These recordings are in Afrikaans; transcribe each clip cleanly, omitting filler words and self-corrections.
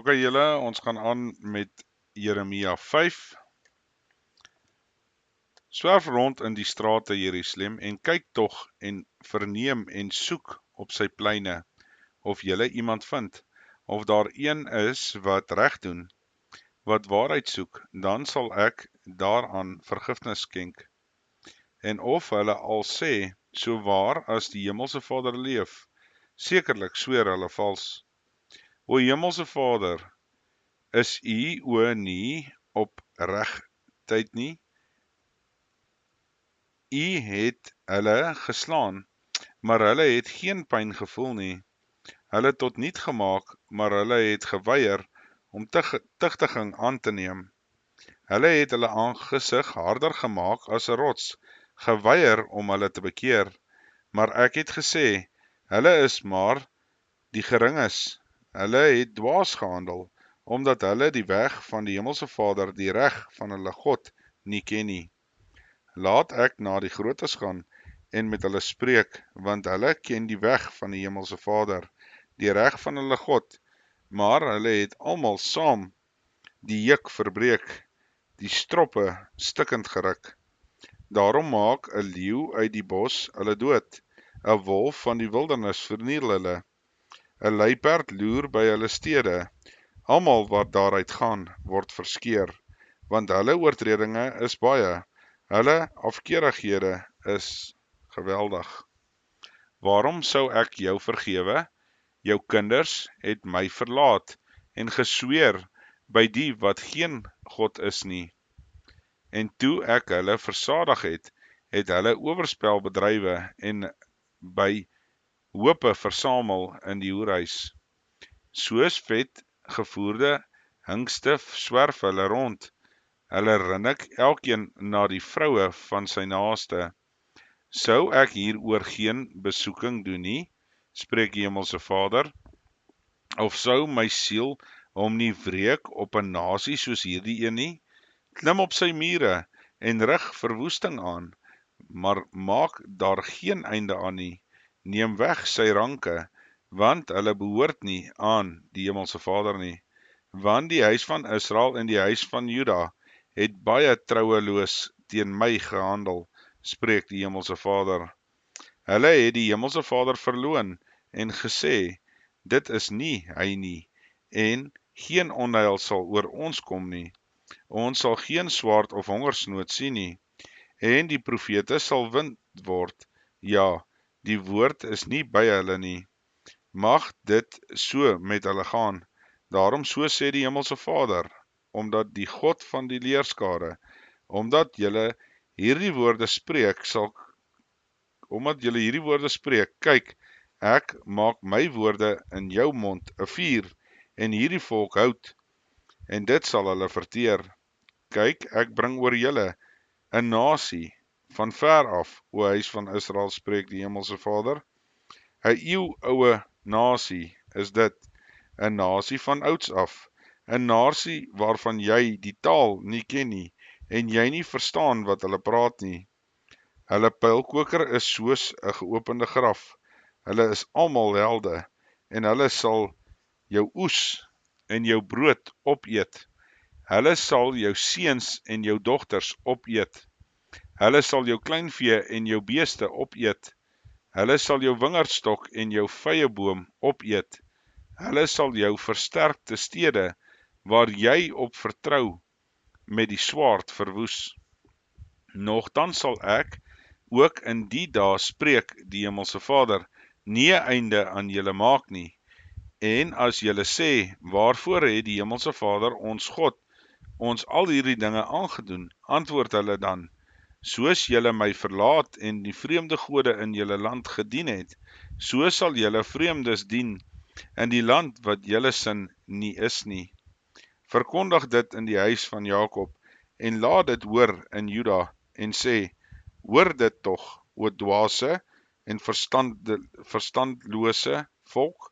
Ok julle, ons gaan aan met Jeremia 5. Swerf rond in die strate Jerusalem en kyk tog en verneem en soek op sy pleine, of julle iemand vind, of daar een is wat reg doen, wat waarheid soek, dan sal ek daaraan vergifnis skenk. En of hulle al sê, so waar as die Hemelse Vader leef, sekerlik sweer hulle vals. O Hemelse Vader, is u oë nie op reg tyd nie? U het hulle geslaan, maar hulle het geen pyn gevoel nie. Hulle tot niet gemaak, maar hulle het geweier om tugtiging aan te neem. Hulle het hulle aangesig harder gemaak as 'n rots, geweier om hulle te bekeer. Maar ek het gesê, hulle is maar die geringes. Hulle het dwaas gehandel, omdat hulle die weg van die Hemelse Vader, die reg van hulle God, nie ken nie. Laat ek na die grootes gaan en met hulle spreek, want hulle ken die weg van die Hemelse Vader, die reg van hulle God, maar hulle het almal saam die juk verbreek, die stroppe stikkend geruk. Daarom maak 'n leeu uit die bos hulle dood, 'n wolf van die wildernis verniel hulle. 'n Luiperd loer by hulle stede, almal wat daaruit gaan, word verskeer, want hulle oortredinge is baie, hulle afkeerighede is geweldig. Waarom sou ek jou vergewe? Jou kinders het my verlaat en gesweer by die wat geen God is nie. En toe ek hulle versadig het, het hulle oorspel bedrywe en by hope versamel in die hoerhuis. Soos vet gevoerde hingste swerf hulle rond, hulle rinnik elkeen na die vroue van sy naaste. Sou ek hieroor geen besoeking doen nie, spreek die Hemelse Vader, of sou my siel hom nie wreek op 'n nasie soos hierdie een nie? Klim op sy mure en rig verwoesting aan, maar maak daar geen einde aan nie. Neem weg sy ranke, want hulle behoort nie aan die Hemelse Vader nie. Want die huis van Israel en die huis van Juda het baie troueloos teen my gehandel, spreek die Hemelse Vader. Hulle het die Hemelse Vader verloon en gesê, dit is nie hy nie, en geen onheil sal oor ons kom nie. Ons sal geen swaard of hongersnood sien nie, en die profete sal wind word. Ja, die woord is nie by hulle nie. Mag dit so met hulle gaan. Daarom so sê die Hemelse Vader, omdat die God van die leerskare, omdat julle hierdie woorde spreek, kyk, ek maak my woorde in jou mond 'n vuur, en hierdie volk hout, en dit sal hulle verteer. Kyk, ek bring oor julle 'n nasie van ver af, o huis van Israel, spreek die Hemelse Vader. 'n eeuoue nasie is dit, 'n nasie van ouds af, 'n nasie waarvan jy die taal nie ken nie, en jy nie verstaan wat hulle praat nie. Hulle pylkoker is soos 'n geopende graf, hulle is almal helde, en hulle sal jou oes en jou brood opeet. Hulle sal jou seuns en jou dogters opeet. Hulle sal jou kleinvee en jou beeste opeet. Hulle sal jou wingerdstok en jou vyeboom opeet. Hulle sal jou versterkte stede, waar jy op vertrou, met die swaard verwoes. Nogtans sal ek ook in die dae, spreek die Hemelse Vader, nie 'n einde aan julle maak nie. En as julle sê, waarvoor het die Hemelse Vader ons God ons al hierdie dinge aangedoen, antwoord hulle dan, soos julle my verlaat en die vreemde gode in julle land gedien het, so sal julle vreemdes dien in die land wat julle sin nie is nie. Verkondig dit in die huis van Jakob, en laat dit hoor in Juda, en sê, hoor dit tog, o dwaase en verstandlose volk,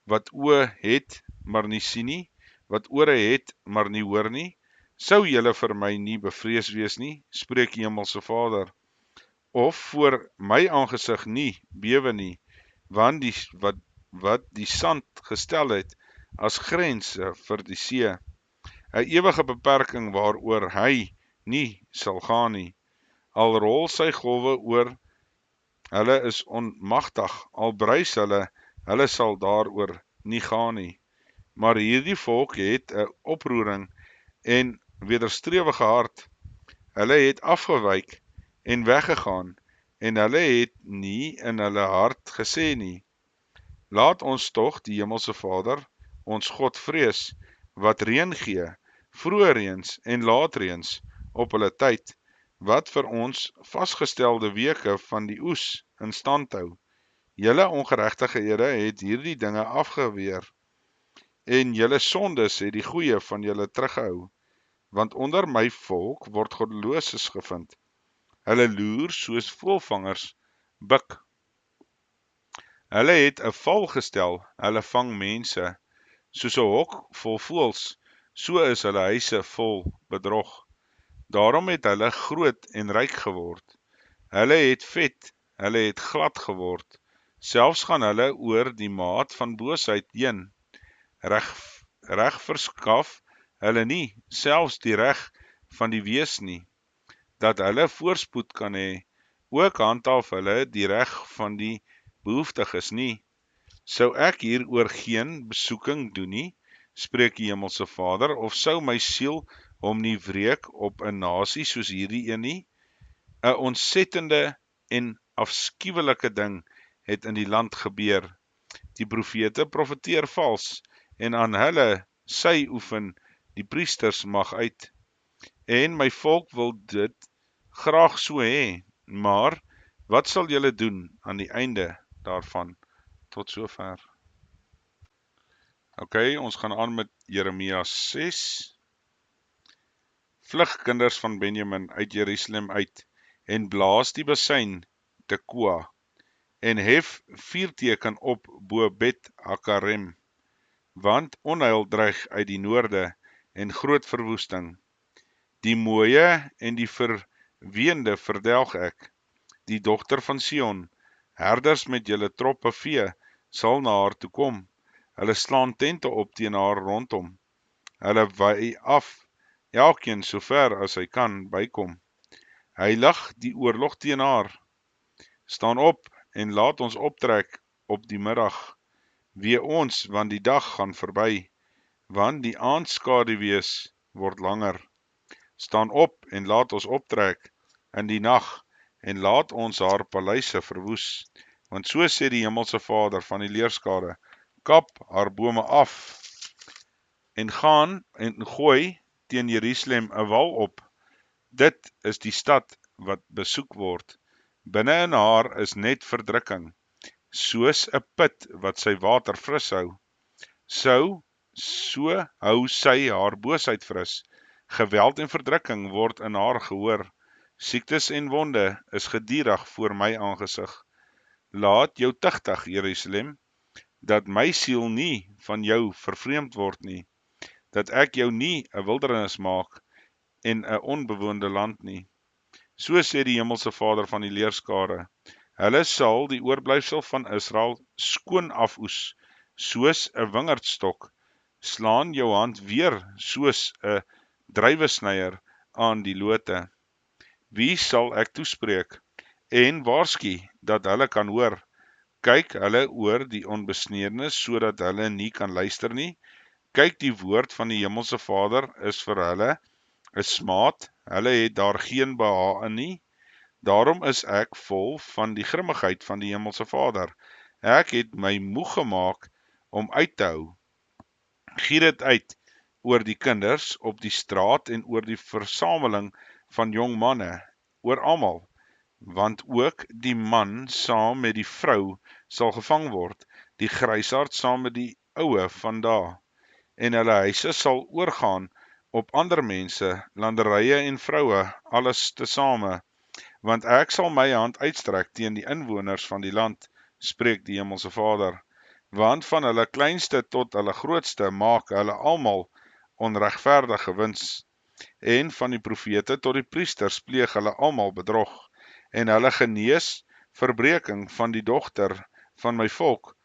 wat oë het, maar nie sien nie, wat ore het, maar nie hoor nie. Sou julle vir my nie bevrees wees nie, spreek die Hemelse Vader, of voor my aangesig nie bewe nie, want wat die sand gestel het, as grense vir die see, 'n ewige beperking waaroor hy nie sal gaan nie. Al rol sy golwe oor, hulle is onmagtig, al bruis hulle sal daaroor nie gaan nie. Maar hierdie volk het 'n oproering en wederstrewige hart. Hulle het afgewyk en weggegaan, en hulle het nie in hulle hart gesê nie: laat ons tog die Hemelse Vader, ons God vrees, wat reën gee, vroeë reëns en laatreëns op hulle tyd, wat vir ons vasgestelde weke van die oes in stand hou. Julle ongeregtighede het hierdie dinge afgeweer, en julle sondes het die goeie van julle teruggehou, want onder my volk word goddeloses gevind. Hulle loer soos voëlvangers buk. Hulle het 'n val gestel, hulle vang mense, soos 'n hok vol voëls, so is hulle huise vol bedrog. Daarom het hulle groot en ryk geword. Hulle het vet, hulle het glad geword. Selfs gaan hulle oor die maat van boosheid heen. Reg verskaf hulle nie, selfs die reg van die wees nie, dat hulle voorspoed kan hê. Ook handhaaf hulle die reg van die behoeftiges nie. Sou ek hieroor geen besoeking doen nie, spreek die Hemelse Vader, of sou my siel hom nie wreek op 'n nasie soos hierdie een nie? 'n Ontsettende en afskuwelike ding het in die land gebeur. Die profete profeteer vals, en aan hulle sy oefen die priesters mag uit. En my volk wil dit graag so hê, maar wat sal julle doen aan die einde daarvan? Tot sover. Okay, ons gaan aan met Jeremia 6. Vlug kinders van Benjamin uit Jerusalem uit, en blaas die basuin Tekoa, en hef vuurteken op bo Bet Hakarem, want onheil dreig uit die noorde en groot verwoesting. Die mooie en die verweende verdelg ek, die dogter van Sion. Herders met julle troppe vee sal na haar toe kom. Hulle slaan tente op teen haar rondom. Hulle wy af, elkeen so ver as hy kan bykom. Hy lig die oorlog teen haar. Staan op en laat ons optrek op die middag. Wee ons, want die dag gaan verby, want die aandskaduwees word langer. Staan op en laat ons optrek in die nag, en laat ons haar paleise verwoes. Want so sê die Hemelse Vader van die leerskare: kap haar bome af, en gaan en gooi teen Jerusalem 'n wal op. Dit is die stad wat besoek word. Binne in haar is net verdrukking, soos 'n put wat sy water fris hou. So hou sy haar boosheid fris. Geweld en verdrukking word in haar gehoor. Siektes en wonde is gedurig voor my aangesig. Laat jou tugtig, Jerusalem, dat my siel nie van jou vervreemd word nie, dat ek jou nie 'n wildernis maak en 'n onbewoonde land nie. So sê die Hemelse Vader van die leerskare: hulle sal die oorblyfsel van Israel skoon afoes, soos 'n wingerdstok. Slaan jou hand weer soos 'n druiwesnyer aan die lote. Wie sal ek toespreek en waarsku dat hulle kan hoor? Kyk hulle oor die onbesnedenes sodat hulle nie kan luister nie. Kyk, die woord van die Hemelse Vader is vir hulle 'n smaad, hulle het daar geen behae in nie. Daarom is ek vol van die grimmigheid van die Hemelse Vader. Ek het my moeg gemaak om uit te hou. Giet dit uit oor die kinders op die straat en oor die versameling van jong manne, oor almal, want ook die man saam met die vrou sal gevang word, die grysaard saam met die oue van dae, en hulle huise sal oorgaan op ander mense, landerye en vroue, alles tesame, want ek sal my hand uitstrek teen die inwoners van die land, spreek die Hemelse Vader, want van hulle kleinste tot hulle grootste maak hulle almal onregverdige wins, en van die profete tot die priesters pleeg hulle almal bedrog, en hulle genees verbreking van die dogter van my volk,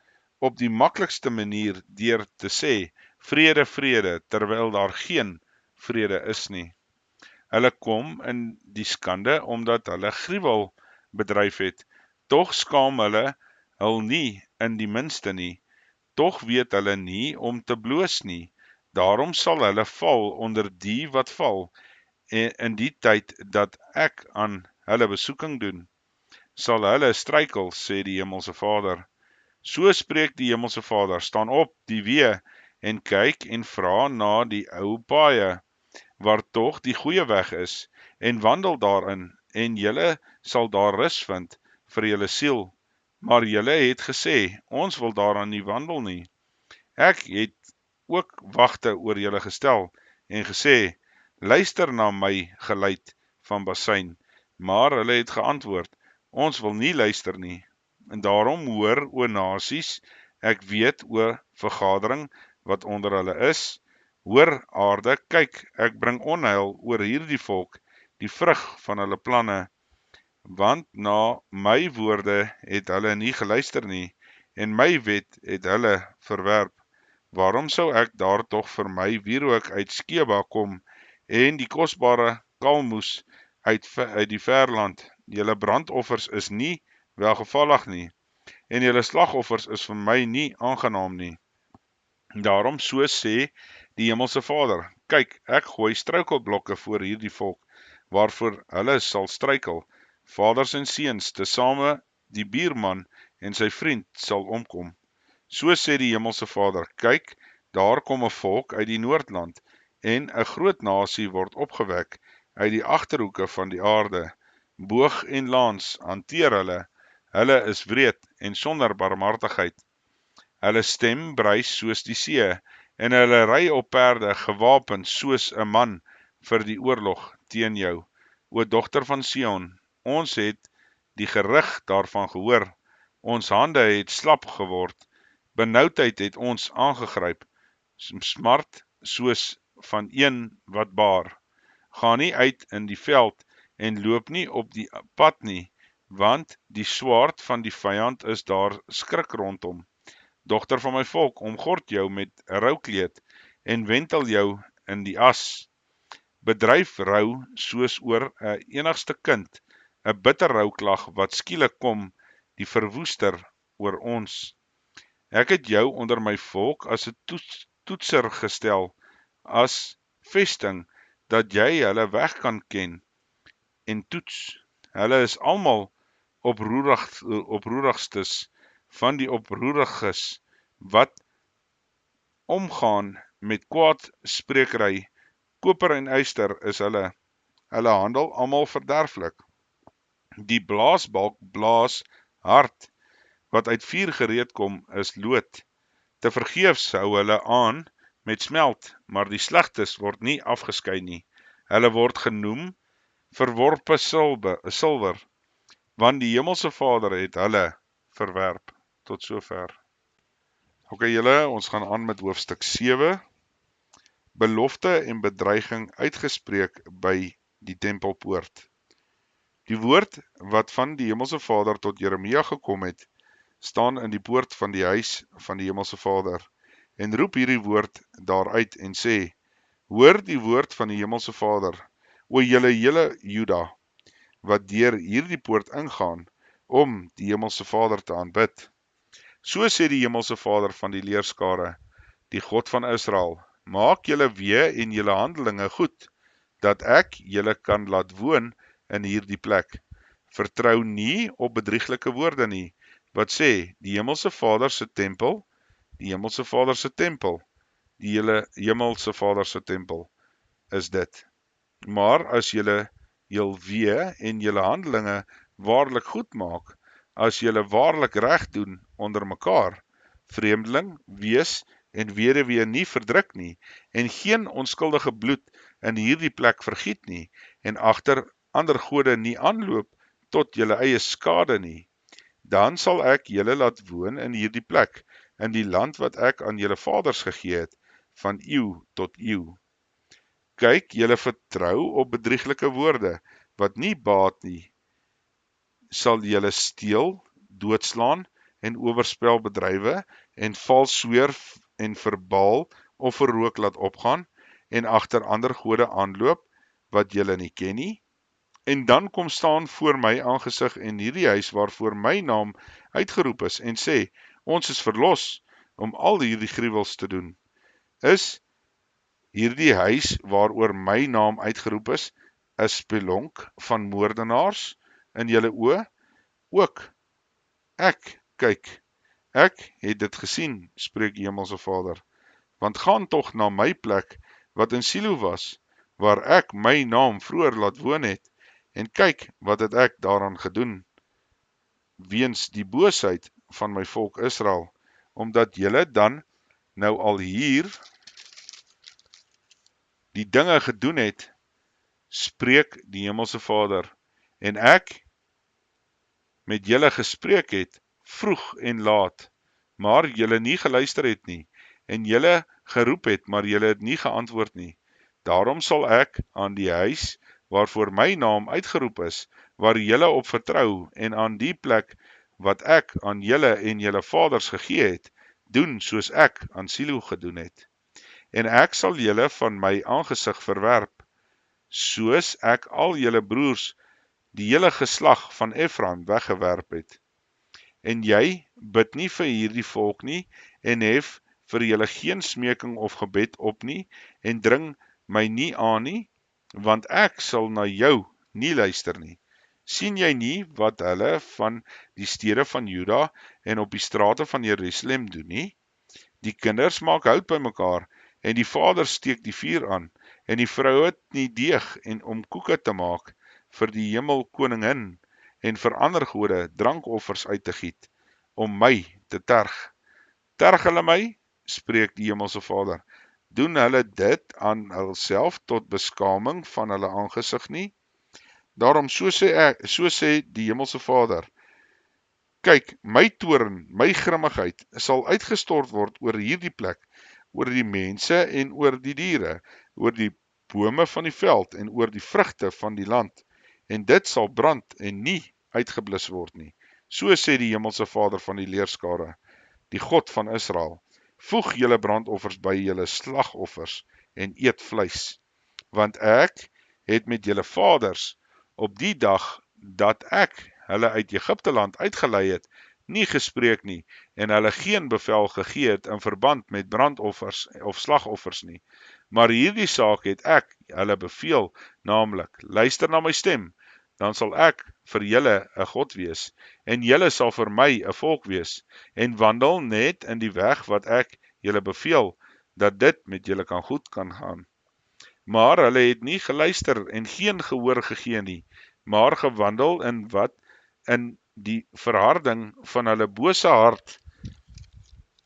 op die maklikste manier deur te sê, vrede, vrede, terwyl daar geen vrede is nie. Hulle kom in die skande omdat hulle gruwel bedryf het, tog skaam hulle hul nie in die minste nie, tog weet hulle nie om te bloos nie, daarom sal hulle val onder die wat val, en in die tyd dat ek aan hulle besoeking doen, sal hulle struikel, sê die Hemelse Vader. So spreek die Hemelse Vader, staan op die weë en kyk en vra na die ou paaie, waar tog die goeie weg is, en wandel daarin, en julle sal daar rus vind vir julle siel. Maar julle het gesê, ons wil daaraan nie wandel nie. Ek het ook wagte oor julle gestel, en gesê, luister na my geluid van basyn, maar hulle het geantwoord, ons wil nie luister nie. En daarom hoor, o nasies, ek weet o vergadering wat onder hulle is, hoor aarde, kyk, ek bring onheil oor hierdie volk, die vrug van hulle planne, want na my woorde het hulle nie geluister nie, en my wet het hulle verwerp. Waarom sou ek daar tog vir my wierook uit Skeba kom, en die kosbare kalmoes uit die verland? Julle brandoffers is nie welgevallig nie, en julle slagoffers is vir my nie aangenaam nie. Daarom so sê die Hemelse Vader, kyk, ek gooi struikelblokke voor hierdie volk, waarvoor hulle sal struikel, vaders en seuns, tesame die buurman en sy vriend sal omkom. So sê die Hemelse Vader, kyk, daar kom 'n volk uit die Noordland, en 'n groot nasie word opgewek uit die agterhoeke van die aarde. Boog en lans hanteer hulle is wreed en sonder barmhartigheid. Hulle stem bruis soos die see, en hulle ry op perde gewapen soos 'n man vir die oorlog teen jou. O dogter van Sion, ons het die gerig daarvan gehoor, ons hande het slap geword, benoudheid het ons aangegryp, smart soos van een wat baar. Ga nie uit in die veld en loop nie op die pad nie, want die swaard van die vyand is daar skrik rondom. Dogter van my volk, omgord jou met 'n roukleed en wentel jou in die as. Bedryf rou soos oor 'n enigste kind, 'n bitter rouklag wat skielik kom, die verwoester oor ons. Ek het jou onder my volk as 'n toetser gestel, as vesting, dat jy hulle weg kan ken en toets. Hulle is almal oproerigstes van die oproeriges, wat omgaan met kwaadsprekery, koper en yster is hulle handel almal verderflik. Die blaasbalk blaas hard, wat uit vuur gereed kom, is lood. Te vergeefs hou hulle aan met smelt, maar die slegtes word nie afgeskei nie. Hulle word genoem verworpe silwer, want die Hemelse Vader het hulle verwerp. Tot sover. Ok julle, ons gaan aan met hoofstuk 7. Belofte en bedreiging uitgespreek by die tempelpoort. Die woord wat van die Hemelse Vader tot Jeremia gekom het, staan in die poort van die huis van die Hemelse Vader, en roep hierdie woord daaruit en sê, hoor die woord van die Hemelse Vader, o julle hele Juda, wat deur hierdie poort ingaan, om die Hemelse Vader te aanbid. So sê die Hemelse Vader van die leerskare, die God van Israel, maak julle weë en julle handelinge goed, dat ek julle kan laat woon in hierdie plek. Vertrou nie op bedrieglike woorde nie, wat sê, die Hemelse Vader se tempel, die Hemelse Vader se tempel, die Hemelse Vader se tempel is dit. Maar as julle jul weë en julle handelinge waarlik goed maak, as julle waarlik reg doen onder mekaar, vreemdeling wees en weduwee nie verdruk nie, en geen onskuldige bloed in hierdie plek vergiet nie, en agter ander gode nie aanloop tot julle eie skade nie, dan sal ek julle laat woon in hierdie plek, in die land wat ek aan julle vaders gegee het, van eeu tot eeu. Kyk, julle vertrou op bedrieglike woorde, wat nie baat nie, sal julle steel, doodslaan, en oorspelbedrywe en vals sweer en verbaal of verrook laat opgaan en agter ander gode aanloop wat julle nie ken nie. En dan kom staan voor my aangesig en hierdie huis waarvoor my naam uitgeroep is en sê, ons is verlos om al hierdie gruwels te doen. Is hierdie huis waaroor my naam uitgeroep is 'n spelonk van moordenaars in julle oë? Ook ek, kyk, ek het dit gesien, spreek die Hemelse Vader. Want gaan tog na my plek wat in Silo was, waar ek my naam vroeër laat woon het, en kyk wat het ek daaraan gedoen, weens die boosheid van my volk Israel, omdat julle dan nou al hier die dinge gedoen het, spreek die Hemelse Vader, en ek met julle gespreek het, vroeg en laat, maar julle nie geluister het nie, en julle geroep het, maar julle het nie geantwoord nie. Daarom sal ek aan die huis, waarvoor my naam uitgeroep is, waar julle op vertrou, en aan die plek, wat ek aan julle en julle vaders gegee het, doen soos ek aan Silo gedoen het. En ek sal julle van my aangesig verwerp, soos ek al julle broers, die hele geslag van Efraim weggewerp het. En jy bid nie vir hierdie volk nie, en hef vir julle geen smeking of gebed op nie, en dring my nie aan nie, want ek sal na jou nie luister nie. Sien jy nie wat hulle van die stede van Juda en op die strate van Jerusalem doen nie? Die kinders maak hout bymekaar, en die vaders steek die vuur aan, en die vroue het nie deeg en om koeke te maak vir die hemelkoningin, en vir ander gode drankoffers uit te giet, om my te terg. Terg hulle my, spreek die Hemelse Vader, doen hulle dit aan hulself tot beskaming van hulle aangesig nie? Daarom so sê die Hemelse Vader, kyk, my toorn, my grimmigheid sal uitgestort word oor hierdie plek, oor die mense en oor die diere, oor die bome van die veld en oor die vrugte van die land, en dit sal brand en nie uitgeblus word nie. So sê die Hemelse Vader van die leerskare, die God van Israel, voeg julle brandoffers by julle slagoffers en eet vleis, want ek het met julle vaders op die dag dat ek hulle uit Egipte land uitgelei het, nie gespreek nie, en hulle geen bevel gegee het in verband met brandoffers of slagoffers nie. Maar hierdie saak het ek hulle beveel, naamlik, luister na my stem, dan sal ek vir julle 'n God wees, en julle sal vir my 'n volk wees, en wandel net in die weg wat ek julle beveel, dat dit met julle goed kan gaan. Maar hulle het nie geluister en geen gehoor gegee nie, maar gewandel in wat in die verharding van hulle bose hart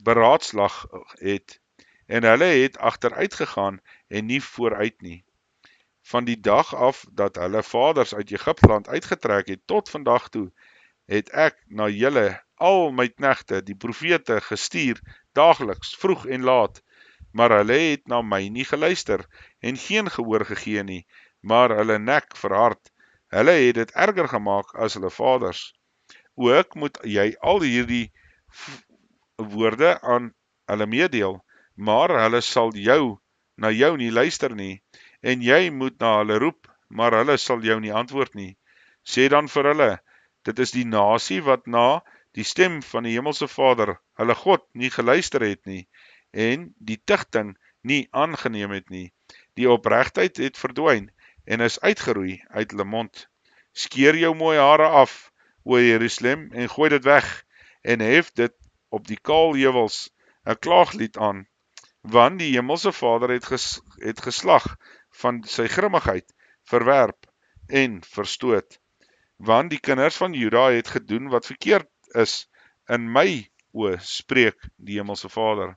beraadslag het, en hulle het agteruit gegaan en nie vooruit nie. Van die dag af dat hulle vaders uit Egipteland uitgetrek het tot vandag toe, het ek na julle al my knegte, die profete, gestuur, daagliks, vroeg en laat, maar hulle het na my nie geluister en geen gehoor gegee nie, maar hulle nek verhard. Hulle het dit erger gemaak as hulle vaders. Ook moet jy al hierdie woorde aan hulle meedeel, maar hulle sal na jou nie luister nie, en jy moet na hulle roep, maar hulle sal jou nie antwoord nie. Sê dan vir hulle, dit is die nasie wat na die stem van die Hemelse Vader, hulle God, nie geluister het nie, en die tigting nie aangeneem het nie. Die opregtheid het verdwyn, en is uitgeroei uit hulle mond. Skeer jou mooi hare af, o Jerusalem, en gooi dit weg, en hef dit op die kaal heuwels 'n klaaglied aan, want die Hemelse Vader het geslag van sy grimmigheid verwerp en verstoot. Want die kinders van Juda het gedoen wat verkeerd is in my oë, spreek die Hemelse Vader.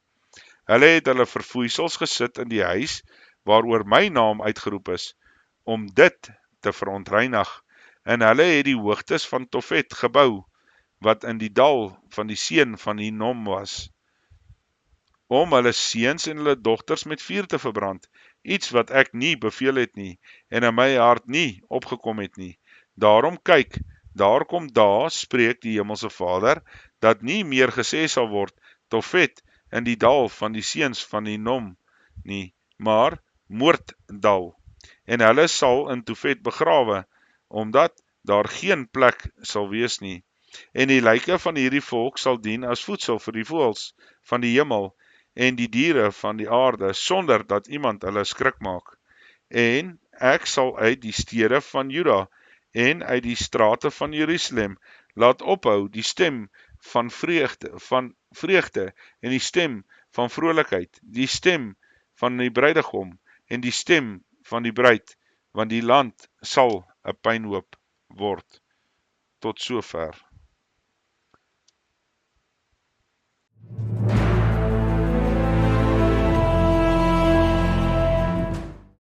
Hulle het hulle verfoeisels gesit in die huis waaroor my naam uitgeroep is, om dit te verontreinig, en hulle het die hoogtes van Tofet gebou, wat in die dal van die seun van Hinnom was, om hulle seuns en hulle dogters met vuur te verbrand, iets wat ek nie beveel het nie, en in my hart nie opgekom het nie. Daarom kyk, Daar kom daar, spreek die Hemelse Vader, dat nie meer gesê sal word, Tofet in die dal van die seuns van Hinnom nie, maar Moorddal. En hulle sal in Tofet begrawe, omdat daar geen plek sal wees nie. En die lyke van hierdie volk sal dien as voedsel vir die voëls van die hemel en die diere van die aarde, sonder dat iemand hulle skrik maak. En ek sal uit die stede van Juda en uit die strate van Jerusalem laat ophou die stem van vreugde en die stem van vrolikheid, die stem van die bruidegom en die stem van die bruid, want die land sal 'n pynhoop word. Tot sover.